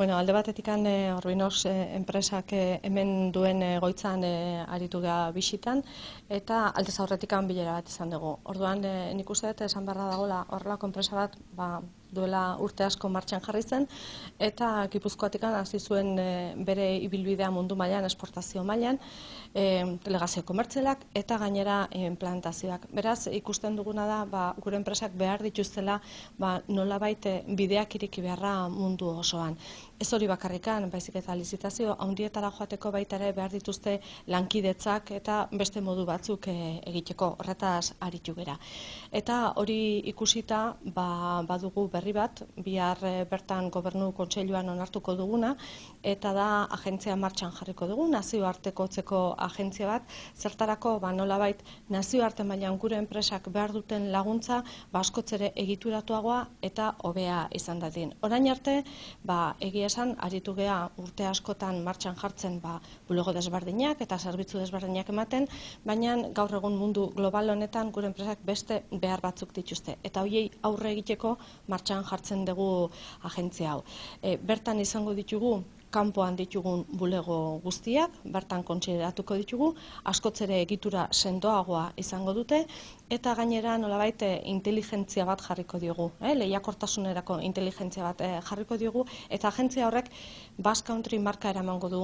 Bueno, alde batetikan Orbinox enpresak hemen duen egoitzan aritu gara bisitan, eta aldez aurretikan bilera bat izan dugu. Orduan nik uste dut esan beharra dagoela horrelako enpresa bat duela urte asko martxan jarri zen, eta Gipuzkoatikan hasi zuen bere ibilbidea mundu mailan, esportazio mailan, delegazio komertzialak eta gainera implantazioak. Beraz, ikusten duguna da gure enpresak behar dituztela nolabait bideak ireki beharra mundu osoan. Ez hori bakarrikan, baizik eta lizitazio handietara joateko baita ere behar dituzte lankidetzak eta beste modu batzuk egiteko, horretaz aritu gera. Eta hori ikusita badugu berri bat, bihar bertan gobernu kontseiluan onartuko duguna, eta da agentzia martxan jarriko dugu, nazioartekotzeko agentzia bat, zertarako nolabait nazioarte mailan gure enpresak behar duten laguntza askoz ere egituratuagoa eta hobea izan dadin. Orain arte, egia esan, aritu gea urte askotan martxan jartzen bulego desberdinak eta zerbitzu desberdinak ematen, baina gaur egun mundu global honetan gure enpresak beste behar batzuk dituzte. Eta horiei aurre egiteko martxan jartzen dugu agentzia hau. Bertan izango ditugu kanpoan ditugun bulego guztiak, bertan kontsideratuko ditugu, askoz ere egitura sendoagoa izango dute, eta gainera nolabait inteligentzia bat jarriko diogu, lehiakortasunerako inteligentzia bat jarriko diogu, eta agentzia horrek Basque Country marka eramango du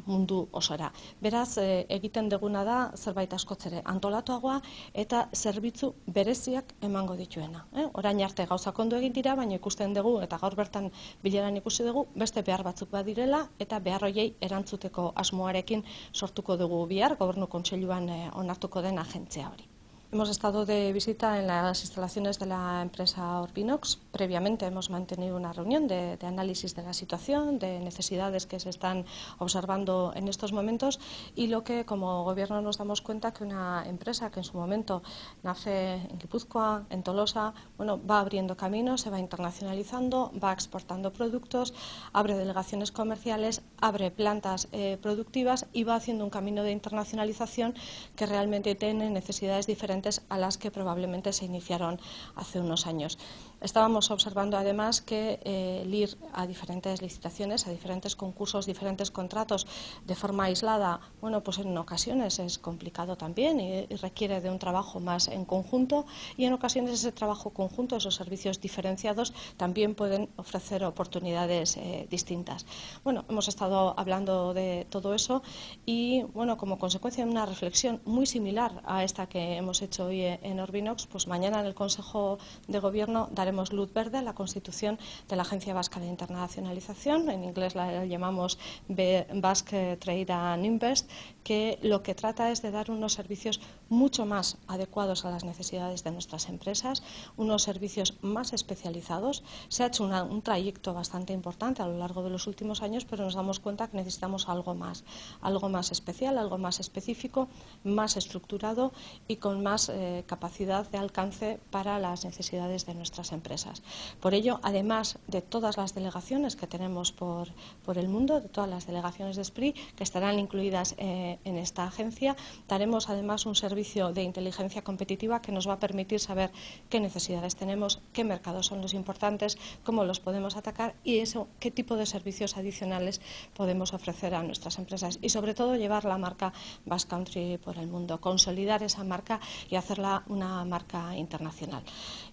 mundu osora. Beraz, egiten duguna da zerbait askoz ere antolatuagoa eta zerbitzu bereziak emango dituena. Orain arte gauzak ondo egin dira, baina ikusten dugu, eta gaur bertan bileran ikusi dugu, beste behar batzuk badirela, eta behar horiei erantzuteko asmoarekin sortuko dugu bihar, gobernu kontseiluan onartuko den agentzia hori. Hemos estado de visita en las instalaciones de la empresa Orbinox. Previamente hemos mantenido una reunión de análisis de la situación, de necesidades que se están observando en estos momentos, y lo que como gobierno nos damos cuenta que una empresa que en su momento nace en Guipúzcoa, en Tolosa, va abriendo caminos, se va internacionalizando, va exportando productos, abre delegaciones comerciales, abre plantas productivas y va haciendo un camino de internacionalización que realmente tiene necesidades diferentes a las que probablemente se iniciaron hace unos años. Estábamos observando además que el ir a diferentes licitaciones, a diferentes concursos, diferentes contratos de forma aislada, pues en ocasiones es complicado también y requiere de un trabajo más en conjunto, y en ocasiones ese trabajo conjunto, esos servicios diferenciados, también pueden ofrecer oportunidades distintas. Hemos estado hablando de todo eso y, como consecuencia de una reflexión muy similar a esta que hemos hecho hoy en Orbinox, pues mañana en el Consejo de Gobierno daremos luz verde a la constitución de la Agencia Vasca de Internacionalización, en inglés la llamamos Basque Trade and Invest, que lo que trata es de dar unos servicios mucho más adecuados a las necesidades de nuestras empresas, unos servicios más especializados. Se ha hecho un trayecto bastante importante a lo largo de los últimos años, pero nos damos cuenta que necesitamos algo más especial, algo más específico, más estructurado y con más capacidad de alcance para las necesidades de nuestras empresas. Por ello, además de todas las delegaciones que tenemos por el mundo, de todas las delegaciones de SPRI que estarán incluidas en esta agencia, daremos además un servicio de inteligencia competitiva que nos va a permitir saber qué necesidades tenemos, qué mercados son los importantes, cómo los podemos atacar y qué tipo de servicios adicionales podemos ofrecer a nuestras empresas, y sobre todo llevar la marca Basque Country por el mundo, consolidar esa marca y hacerla una marca internacional.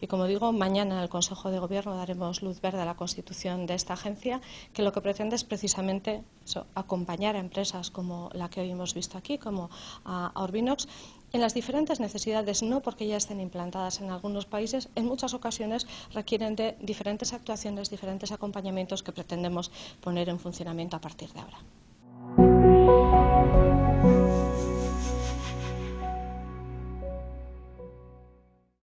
Y como digo, mañana en el Consejo de Gobierno daremos luz verde a la constitución de esta agencia, que lo que pretende es precisamente acompañar a empresas como la que hoy hemos visto aquí, como a Orbinox, en las diferentes necesidades, no porque ya estén implantadas en algunos países, en muchas ocasiones requieren de diferentes actuaciones, diferentes acompañamientos que pretendemos poner en funcionamiento a partir de ahora.